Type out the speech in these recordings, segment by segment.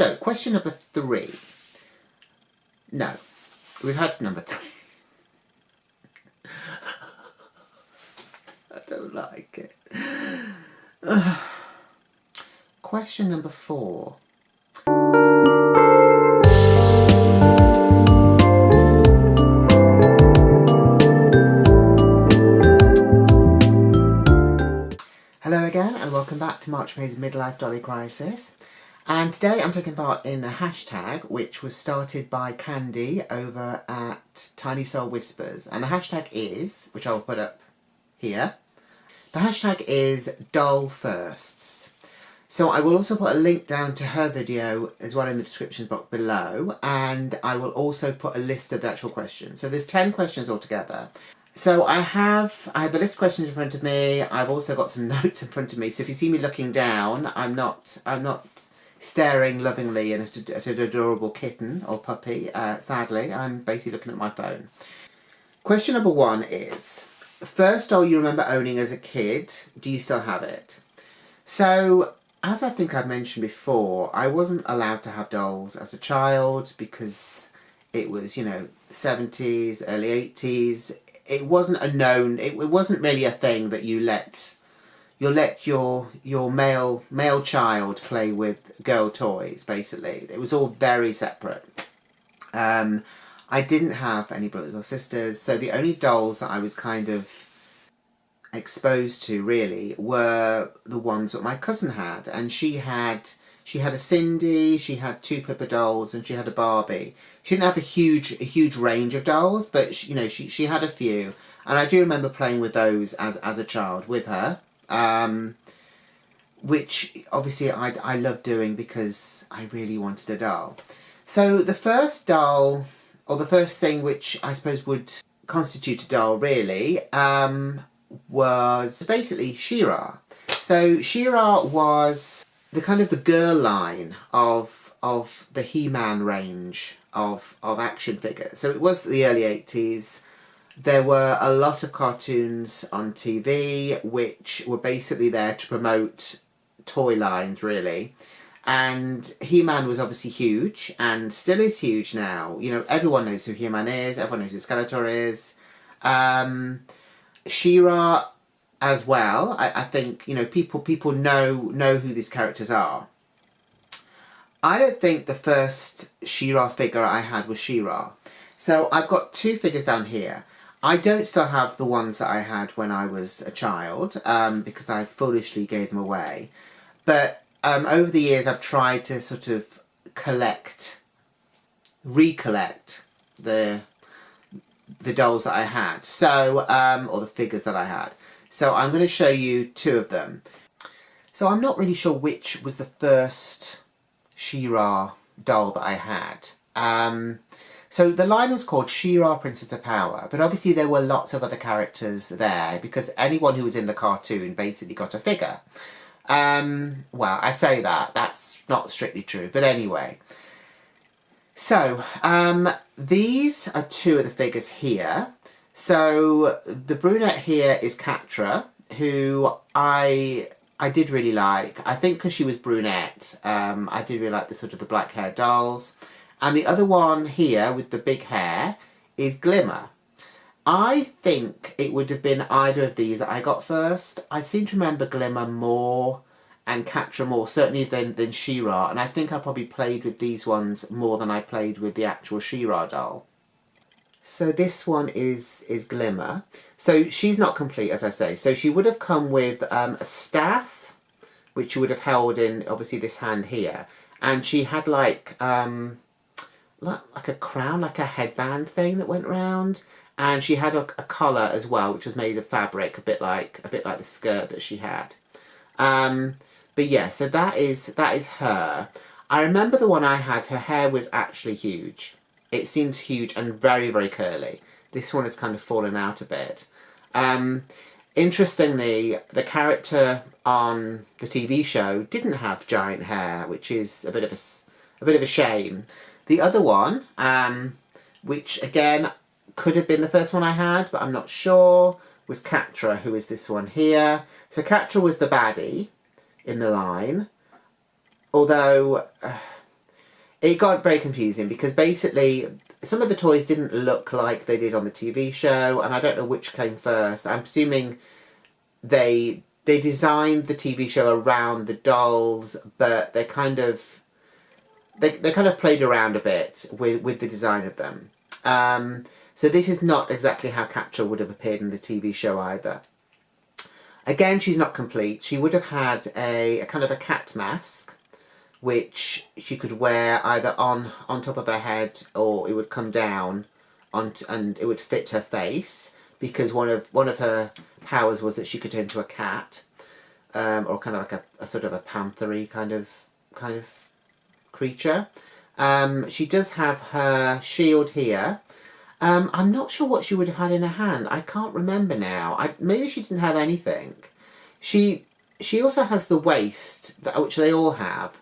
So, question number 3. No, we've had number 3. I don't like it. Question number 4. Hello again and welcome back to March May's Midlife Dolly Crisis. And today I'm taking part in a hashtag which was started by Candy over at Tiny Soul Whispers. And the hashtag is, which I'll put up here, the hashtag is doll firsts. So I will also put a link down to her video as well in the description box below, and I will also put a list of the actual questions. So there's 10 questions altogether. So I have the list of questions in front of me. I've also got some notes in front of me. So if you see me looking down, I'm not staring lovingly at an adorable kitten or puppy. Sadly, I'm basically looking at my phone. Question number 1 is, first doll you remember owning as a kid, do you still have it? So, as I think I've mentioned before, I wasn't allowed to have dolls as a child because it was, you know, the 70s, early 80s. It wasn't a known, it wasn't really a thing that you let your male child play with girl toys, basically. It was all very separate. I didn't have any brothers or sisters, so the only dolls that I was kind of exposed to, really, were the ones that my cousin had. And she had a Cindy, she had 2 Pippa dolls, and she had a Barbie. She didn't have a huge range of dolls, but she had a few. And I do remember playing with those as a child with her. Which obviously I loved doing because I really wanted a doll. So the first doll, or the first thing which I suppose would constitute a doll really, was basically She-Ra. So She-Ra was the kind of the girl line of the He-Man range of action figures. So it was the early 80s. There were a lot of cartoons on TV which were basically there to promote toy lines, really. And He-Man was obviously huge, and still is huge now. You know, everyone knows who He-Man is, everyone knows who Skeletor is. She-Ra as well. I think, you know, people know who these characters are. I don't think the first She-Ra figure I had was She-Ra. So I've got 2 figures down here. I don't still have the ones that I had when I was a child, because I foolishly gave them away. But over the years I've tried to sort of recollect the dolls that I had, so or the figures that I had. So I'm going to show you 2 of them. So I'm not really sure which was the first She-Ra doll that I had. So the line was called She-Ra Princess of Power, but obviously there were lots of other characters there because anyone who was in the cartoon basically got a figure. Well, I say that's not strictly true, but anyway. So, these are 2 of the figures here. So, the brunette here is Catra, who I did really like. I think because she was brunette, I did really like the sort of the black hair dolls. And the other one here with the big hair is Glimmer. I think it would have been either of these that I got first. I seem to remember Glimmer more and Catra more, certainly than She-Ra. And I think I probably played with these ones more than I played with the actual She-Ra doll. So this one is Glimmer. So she's not complete, as I say. So she would have come with a staff, which she would have held in, obviously, this hand here. And she had like a crown, like a headband thing that went round, and she had a collar as well, which was made of fabric, a bit like the skirt that she had. But yeah, so that is her. I remember the one I had. Her hair was actually huge. It seems huge and very, very curly. This one has kind of fallen out a bit. Interestingly, the character on the TV show didn't have giant hair, which is a bit of a shame. The other one, which again could have been the first one I had, but I'm not sure, was Catra, who is this one here. So Catra was the baddie in the line, although it got very confusing because basically some of the toys didn't look like they did on the TV show, and I don't know which came first. I'm assuming they designed the TV show around the dolls, but they kind of played around a bit with the design of them. So this is not exactly how Catra would have appeared in the TV show either. Again, she's not complete. She would have had a kind of a cat mask, which she could wear either on top of her head, or it would come down and it would fit her face, because one of her powers was that she could turn into a cat, or kind of like a sort of a panthery kind of creature. She does have her shield here. I'm not sure what she would have had in her hand. I can't remember now. Maybe she didn't have anything. She also has the waist, which they all have,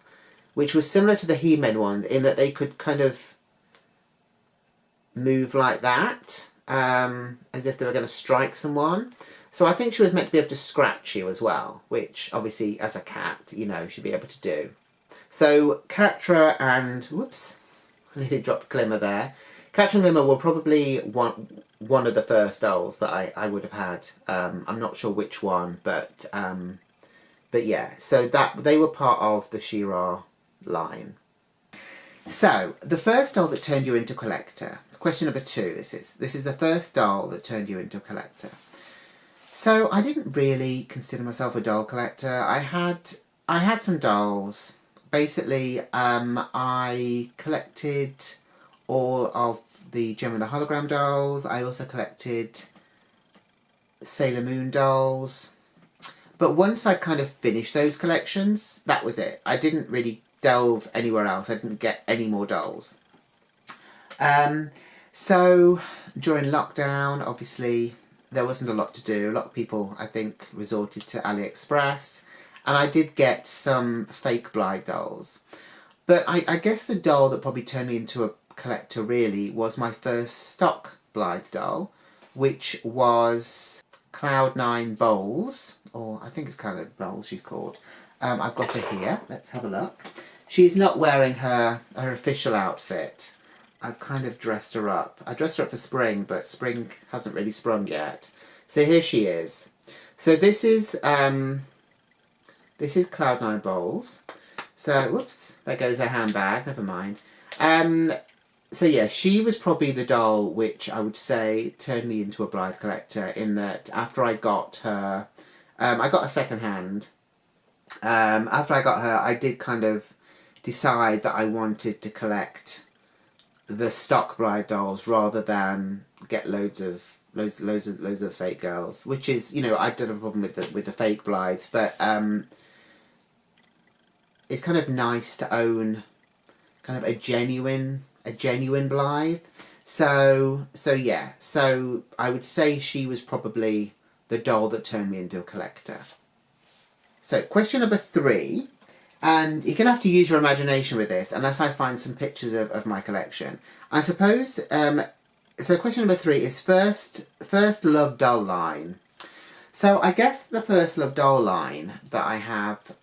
which was similar to the He-Man one in that they could kind of move like that, as if they were going to strike someone. So I think she was meant to be able to scratch you as well, which obviously as a cat, you know, she'd be able to do. So Catra and, whoops, I nearly dropped Glimmer there. Catra and Glimmer were probably one of the first dolls that I would have had. I'm not sure which one, but yeah. So that they were part of the She-Ra line. So the first doll that turned you into a collector. Question number 2. This is the first doll that turned you into a collector. So I didn't really consider myself a doll collector. I had some dolls. Basically, I collected all of the Gem and the Hologram dolls. I also collected Sailor Moon dolls. But once I kind of finished those collections, that was it. I didn't really delve anywhere else. I didn't get any more dolls. So during lockdown, obviously, there wasn't a lot to do. A lot of people, I think, resorted to AliExpress. And I did get some fake Blythe dolls. But I guess the doll that probably turned me into a collector really was my first stock Blythe doll, which was Cloud9 Bowls, or I think it's kind of Bowls she's called. I've got her here. Let's have a look. She's not wearing her official outfit. I've kind of dressed her up. I dressed her up for spring, but spring hasn't really sprung yet. So here she is. So this is Cloud9 Bowls. So, whoops, there goes her handbag, never mind. So yeah, she was probably the doll which I would say turned me into a Blythe collector, in that after I got her, I got her second hand. After I got her, I did kind of decide that I wanted to collect the stock Blythe dolls rather than get loads of fake girls, which is, you know, I don't have a problem with the fake Blythes, but it's kind of nice to own kind of a genuine Blythe. So yeah. So I would say she was probably the doll that turned me into a collector. So question number 3, and you're gonna have to use your imagination with this, unless I find some pictures of my collection. I suppose. So question number 3 is first love doll line. So I guess the first love doll line that I have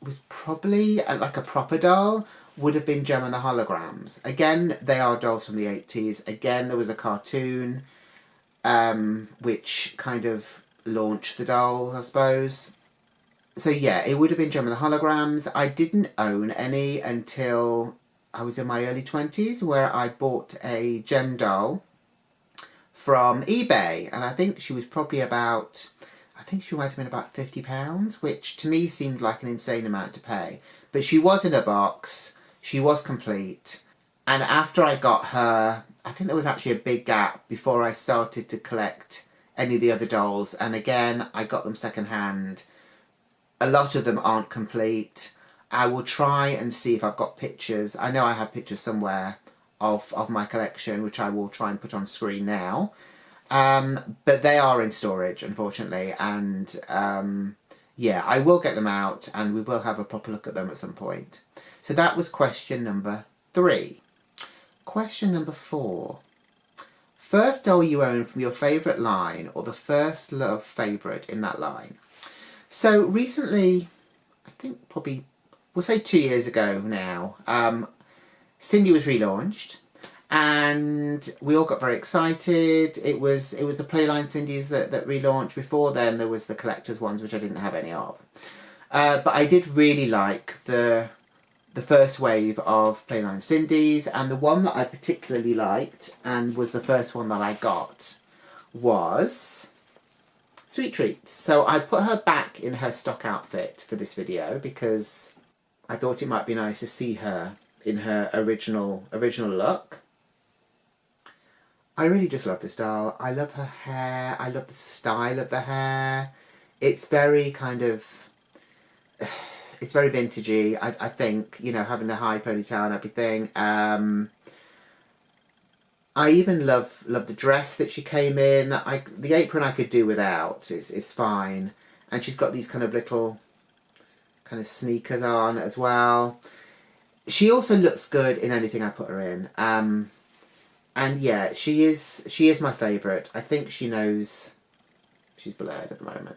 was probably like a proper doll, would have been Gem and the Holograms. Again, they are dolls from the 80s. Again, there was a cartoon which kind of launched the dolls, I suppose. So yeah, it would have been Gem and the Holograms. I didn't own any until I was in my early 20s, where I bought a Gem doll from eBay, and I think she was probably about, I think she might have been about £50, which to me seemed like an insane amount to pay. But she was in a box, she was complete, and after I got her, I think there was actually a big gap before I started to collect any of the other dolls, and again, I got them second hand. A lot of them aren't complete. I will try and see if I've got pictures. I know I have pictures somewhere of my collection, which I will try and put on screen now. But they are in storage, unfortunately, and yeah, I will get them out and we will have a proper look at them at some point. So that was question number 3. Question number 4. First doll you own from your favourite line, or the first love favourite in that line. So recently, I think probably, we'll say 2 years ago now, Cindy was relaunched, and we all got very excited. It was the Playline Cindy's that relaunched. Before then, there was the collector's ones, which I didn't have any of. But I did really like the first wave of Playline Cindy's, and the one that I particularly liked, and was the first one that I got, was Sweet Treats. So I put her back in her stock outfit for this video because I thought it might be nice to see her in her original look. I really just love this doll. I love her hair. I love the style of the hair. It's very kind of... It's very vintagey, I think, you know, having the high ponytail and everything. I even love the dress that she came in. The apron I could do without. Is fine. And she's got these kind of little kind of sneakers on as well. She also looks good in anything I put her in. And yeah, she is my favourite. I think she knows she's blurred at the moment.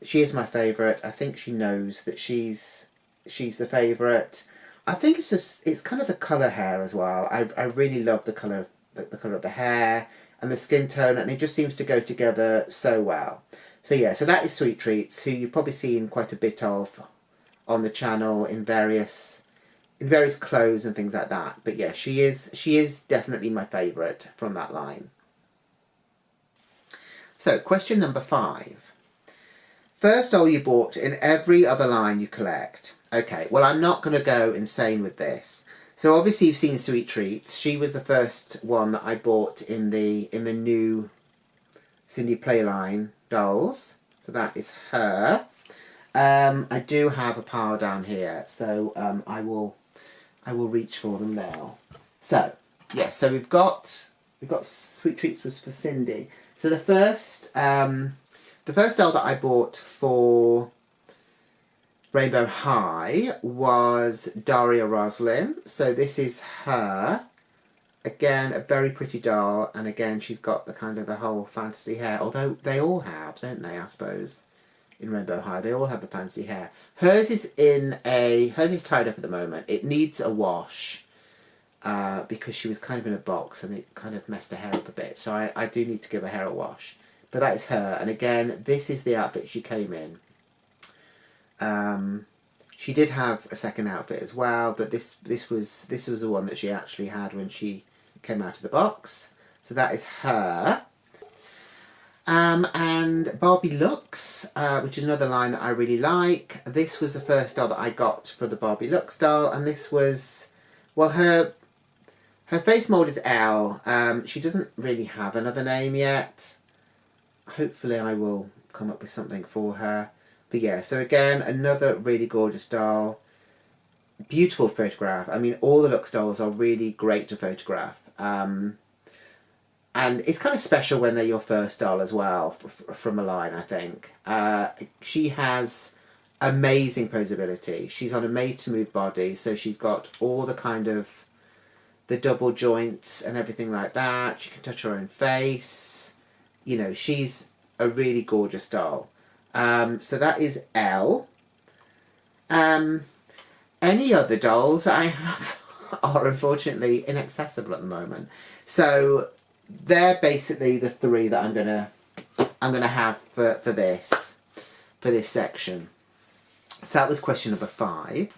She is my favourite. I think she knows that she's the favourite. I think it's kind of the colour hair as well. I really love the colour of the hair and the skin tone, and it just seems to go together so well. So yeah, so that is Sweet Treats, who you've probably seen quite a bit of on the channel in various clothes and things like that. But yeah, she is definitely my favourite from that line. So question number 5. First doll you bought in every other line you collect. Okay, well, I'm not going to go insane with this. So obviously you've seen Sweet Treats. She was the first one that I bought in the new Cindy Playline dolls. So that is her. I do have a pile down here, so I will reach for them now. So yeah, so we've got Sweet Treats was for Cindy. So the first doll that I bought for Rainbow High was Daria Roslin. So this is her. Again, a very pretty doll, and again she's got the kind of the whole fantasy hair. Although they all have, don't they? I suppose in Rainbow High they all have the fantasy hair. Hers is tied up at the moment. It needs a wash because she was kind of in a box and it kind of messed her hair up a bit. So I do need to give her hair a wash. But that is her, and again, this is the outfit she came in. She did have a second outfit as well, but this was the one that she actually had when she came out of the box. So that is her. And Barbie Looks, which is another line that I really like. This was the first doll that I got for the Barbie Looks doll, and this was, well, her face mould is Elle. She doesn't really have another name yet. Hopefully I will come up with something for her. But yeah, so again, another really gorgeous doll. Beautiful photograph. I mean, all the Lux dolls are really great to photograph. And it's kind of special when they're your first doll as well, from a line, I think. She has amazing posability. She's on a made-to-move body, so she's got all the kind of the double joints and everything like that. She can touch her own face. You know, she's a really gorgeous doll. So that is Elle. Any other dolls I have are unfortunately inaccessible at the moment. So they're basically the 3 that I'm gonna have for this section. So that was question number 5.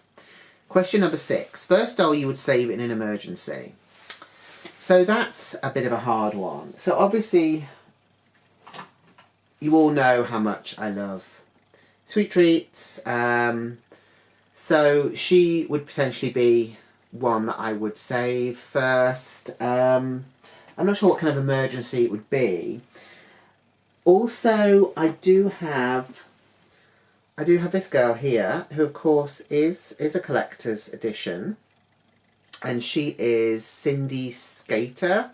Question number 6. First doll you would save in an emergency. So that's a bit of a hard one. So obviously, you all know how much I love Sweet Treats. So she would potentially be one that I would save first. I'm not sure what kind of emergency it would be. Also, I do have this girl here, who of course is a collector's edition. And she is Cindy Skater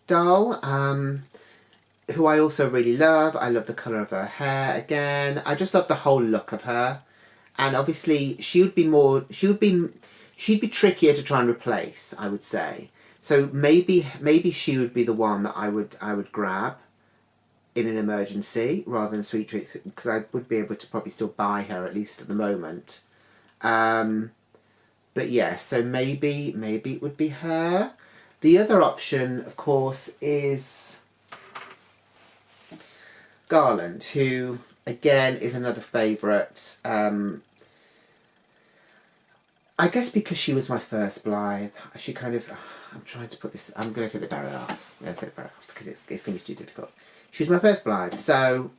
doll. Who I also really love. I love the colour of her hair again. I just love the whole look of her. And obviously she'd be trickier to try and replace, I would say. So maybe she would be the one that I would grab in an emergency rather than Sweet Treats, because I would be able to probably still buy her, at least at the moment. But yeah, so maybe it would be her. The other option, of course, is Garland, who again is another favourite. I guess because she was my first Blythe, she kind of. I'm trying to put this. I'm going to take the barrel off. I'm going to take the barrel off because it's going to be too difficult. She was my first Blythe, so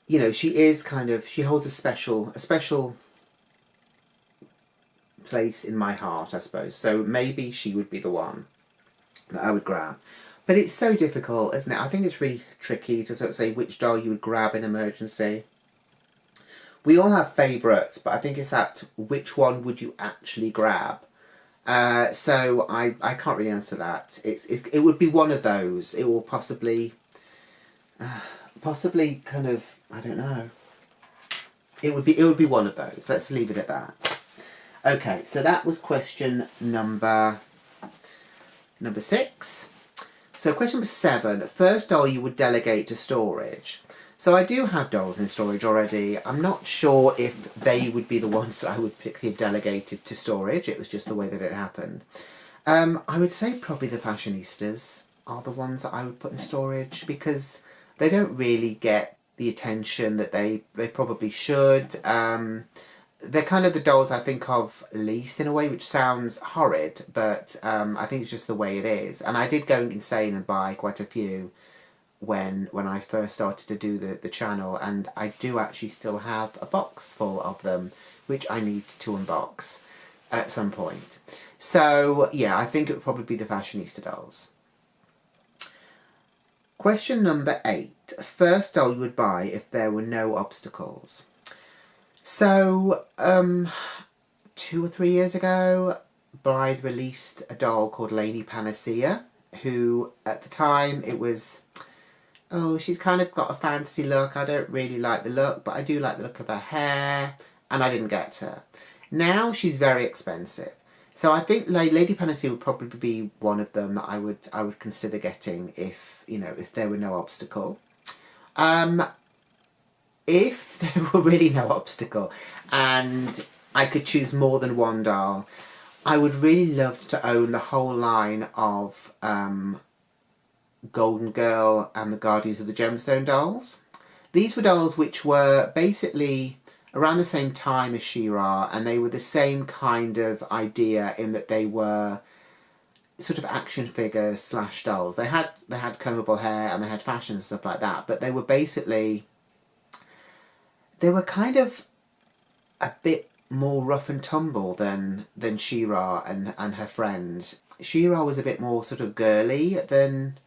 you know she is kind of. She holds a special place in my heart, I suppose. So maybe she would be the one that I would grab. But it's so difficult, isn't it? I think it's really tricky to sort of say which doll you would grab in emergency. We all have favourites, but I think it's that which one would you actually grab? So I can't really answer that. It would be one of those. It will possibly kind of, I don't know. It would be one of those. Let's leave it at that. Okay, so that was question number 6. So question number 7, first doll you would delegate to storage. So I do have dolls in storage already. I'm not sure if they would be the ones that I would particularly have delegated to storage. It was just the way that it happened. I would say probably the fashionistas are the ones that I would put in storage because they don't really get the attention that they probably should. They're kind of the dolls I think of least in a way, which sounds horrid, but I think it's just the way it is. And I did go insane and buy quite a few when I first started to do the channel, and I do actually still have a box full of them, which I need to unbox at some point. So yeah, I think it would probably be the fashionista dolls. Question number 8. First doll you would buy if there were no obstacles. So 2 or 3 years ago, Blythe released a doll called Lady Panacea, who at the time it was, oh, she's kind of got a fancy look. I don't really like the look, but I do like the look of her hair, and I didn't get her. Now she's very expensive. So I think Lady Panacea would probably be one of them that I would consider getting if there were no obstacle. If there were really no obstacle and I could choose more than one doll, I would really love to own the whole line of Golden Girl and the Guardians of the Gemstone dolls. These were dolls which were basically around the same time as She-Ra, and they were the same kind of idea in that they were sort of action figures / dolls. They had combable hair and they had fashion and stuff like that, but they were basically, they were kind of a bit more rough and tumble than She-Ra and her friends. She-Ra was a bit more sort of girly than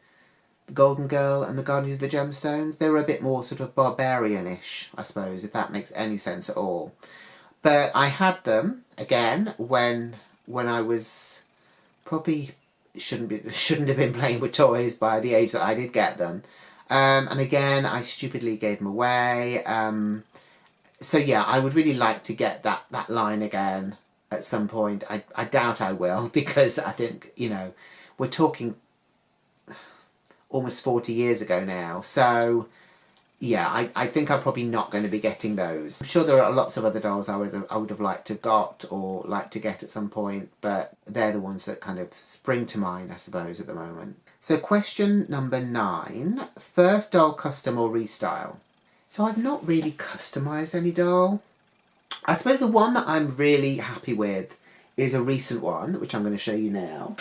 the Golden Girl and the Guardians of the Gemstones. They were a bit more sort of barbarian-ish, I suppose, if that makes any sense at all. But I had them again when I was probably shouldn't have been playing with toys by the age that I did get them. And again, I stupidly gave them away. So yeah, I would really like to get that line again at some point. I doubt I will, because I think, we're talking almost 40 years ago now. So yeah, I think I'm probably not going to be getting those. I'm sure there are lots of other dolls I would have liked to have got or liked to get at some point, but they're the ones that kind of spring to mind, I suppose, at the moment. So question number 9, first doll custom or restyle. So I've not really customised any doll. I suppose the one that I'm really happy with is a recent one, which I'm going to show you now.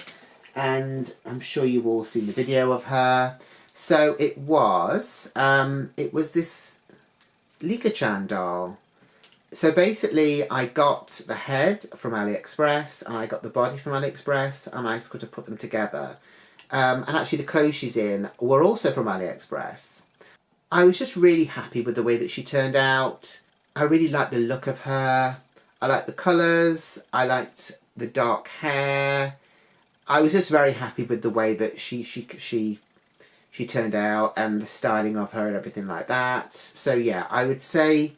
And I'm sure you've all seen the video of her. So it was this Lika-chan doll. So basically I got the head from AliExpress and I got the body from AliExpress and I sort of put them together. And actually the clothes she's in were also from AliExpress. I was just really happy with the way that she turned out. I really liked the look of her. I liked the colours. I liked the dark hair. I was just very happy with the way that she turned out and the styling of her and everything like that. So yeah, I would say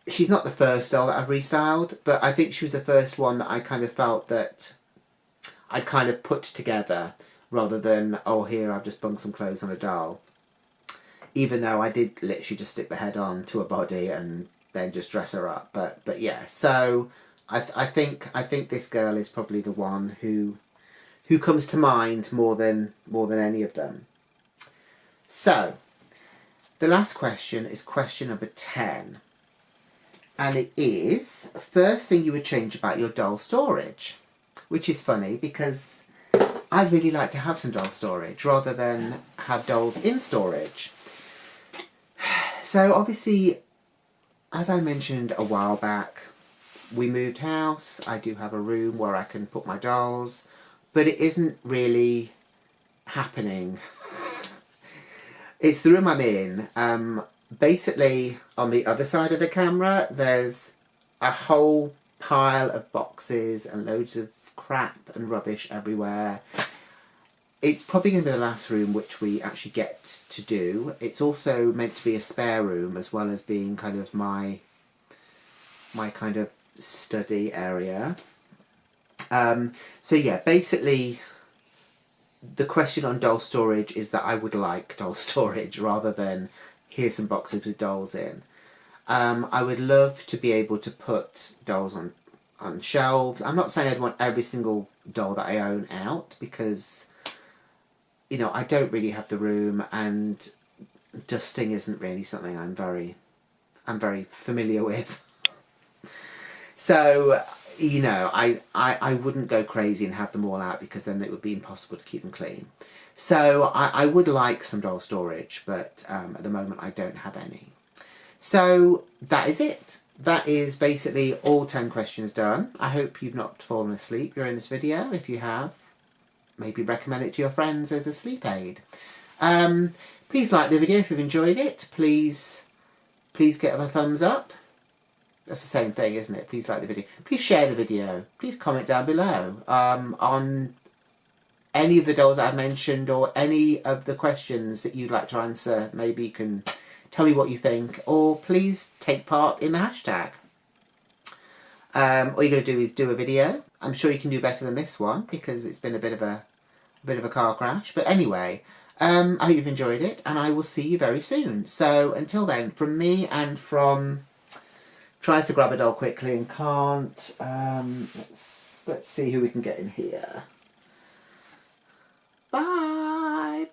she's not the first doll that I've restyled, but I think she was the first one that I kind of felt that I'd kind of put together rather than, oh, here, I've just bunged some clothes on a doll. Even though I did literally just stick the head on to a body and then just dress her up. But yeah, so I think this girl is probably the one who comes to mind more than any of them. So the last question is question number 10. And it is, first thing you would change about your doll storage. Which is funny because I'd really like to have some doll storage rather than have dolls in storage. So obviously, as I mentioned a while back, we moved house. I do have a room where I can put my dolls, but it isn't really happening. It's the room I'm in. Basically, on the other side of the camera, there's a whole pile of boxes and loads of crap and rubbish everywhere. It's probably going to be the last room which we actually get to do. It's also meant to be a spare room as well as being kind of my kind of study area. So yeah, basically the question on doll storage is that I would like doll storage rather than here's some boxes with dolls in. I would love to be able to put dolls on shelves. I'm not saying I'd want every single doll that I own out because, you know, I don't really have the room, and dusting isn't really something I'm very familiar with. So, you know, I wouldn't go crazy and have them all out because then it would be impossible to keep them clean. So I would like some doll storage, but at the moment I don't have any. So that is it. That is basically all 10 questions done. I hope you've not fallen asleep during this video. If you have, maybe recommend it to your friends as a sleep aid. Please like the video if you've enjoyed it. Please give a thumbs up. That's the same thing, isn't it? Please like the video. Please share the video. Please comment down below on any of the dolls that I mentioned or any of the questions that you'd like to answer. Maybe you can tell me what you think, or please take part in the hashtag. All you're going to do is do a video. I'm sure you can do better than this one because it's been a bit of a car crash. But anyway, I hope you've enjoyed it, and I will see you very soon. So until then, from me and from tries to grab a doll quickly and can't. Let's see who we can get in here. Bye.